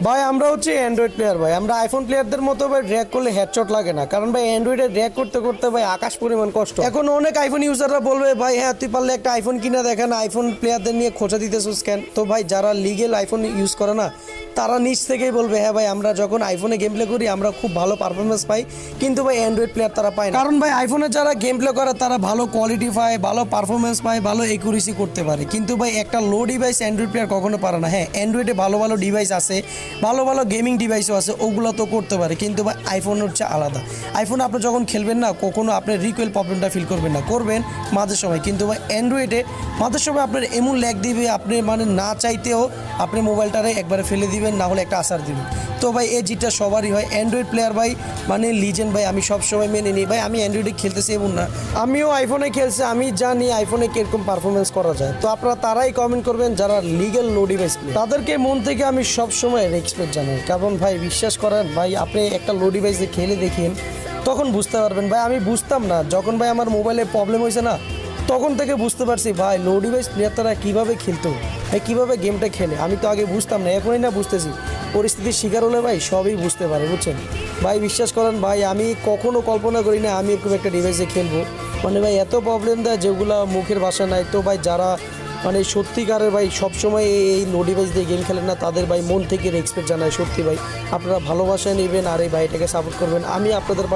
ভাই আমরা হচ্ছে অ্যান্ড্রয়েড প্লেয়ার ভাই, আমরা আইফোন প্লেয়ারদের মতো ভাই ড্র্যাগ করলে হেডশট লাগে না, কারণ ভাই অ্যান্ড্রয়েডে ড্র্যাগ করতে করতে ভাই আকাশ পরিমাণ কষ্ট। এখন অনেক আইফোন ইউজাররা বলবে ভাই হ্যাঁ তুই পারলে একটা আইফোন কিনা দেখেন, আইফোন প্লেয়ারদের নিয়ে খোঁচা দিতেছিস কেন? তো ভাই যারা লিগেল আইফোন ইউজ করে না তারা নিজ থেকেই বলবে হ্যাঁ ভাই আমরা যখন আইফোনে গেম প্লে করি আমরা খুব ভালো পারফরমেন্স পাই, কিন্তু ভাই অ্যান্ড্রয়েড প্লেয়ার তারা পায় না। কারণ ভাই আইফোনে যারা গেম প্লে করে তারা ভালো কোয়ালিটি পায়, ভালো পারফরমেন্স পায়, ভালো একুরেসি করতে পারে, কিন্তু ভাই একটা লো ডিভাইস অ্যান্ড্রয়েড প্লেয়ার কখনো পারে না। হ্যাঁ অ্যান্ড্রয়েডে ভালো ভালো ডিভাইস আছে, ভালো ভালো গেমিং ডিভাইসও আছে, ওগুলো তো করতে পারে, কিন্তু ভাই আইফোন হচ্ছে আলাদা। আইফোন আপনি যখন খেলবেন না কখনো আপনার রিকোয়েল প্রবলেমটা ফিল করবেন না, করবেন মাঝে সময়, কিন্তু ভাই অ্যান্ড্রয়েডে মাঝে সময় আপনার এমন ল্যাগ দিবে আপনি মানে না চাইতেও আপনি মোবাইলটারে একবারে ফেলে দিবেন, না হলে একটা আসার দিবেন। তো ভাই এই জিটটা সবারই হয়। অ্যান্ড্রয়েড প্লেয়ার ভাই মানে লিজেন্ড ভাই, আমি সব সময় মেনে নিই ভাই। আমি অ্যান্ড্রয়েডে খেলতেছি এমন না, আমিও আইফোনে খেলছি, আমি জানি আইফোনে কিরকম পারফরমেন্স করা যায়। তো আপনারা তারাই কমেন্ট করবেন যারা লিগেল লো ডিভাইস, তাদেরকে মন থেকে আমি সব সময় রেসপেক্ট জানাই। কারণ ভাই বিশ্বাস করেন ভাই, আপনি একটা লো ডিভাইসে খেলে দেখেন তখন বুঝতে পারবেন। ভাই আমি বুঝতাম না, যখন ভাই আমার মোবাইলে প্রবলেম হয়েছে না তখন থেকে বুঝতে পারছি ভাই লো ডিভাইস প্লেয়ার তারা কীভাবে খেলতো, ভাই কীভাবে গেমটা খেলে। আমি তো আগে বুঝতাম না, এখনই না বুঝতেছি। পরিস্থিতির শিকার হলে ভাই সবই বুঝতে পারে, বুঝছেন ভাই। বিশ্বাস করেন ভাই, আমি কখনো কল্পনা করি না আমি এরকম একটা ডিভাইসে খেলবো। মানে ভাই এত প্রবলেম দেয় যেগুলো মুখের ভাষা নাই। তো ভাই যারা মানে সত্যিকারের ভাই সবসময় এই লো ডিভাইস দিয়ে গেম খেলেন না তাদের ভাই মন থেকে রেসপেক্ট জানায়। সত্যি ভাই আপনারা ভালোবাসা নেবেন আর এই ভাইটাকে সাপোর্ট করবেন, আমি আপনাদের পাশে।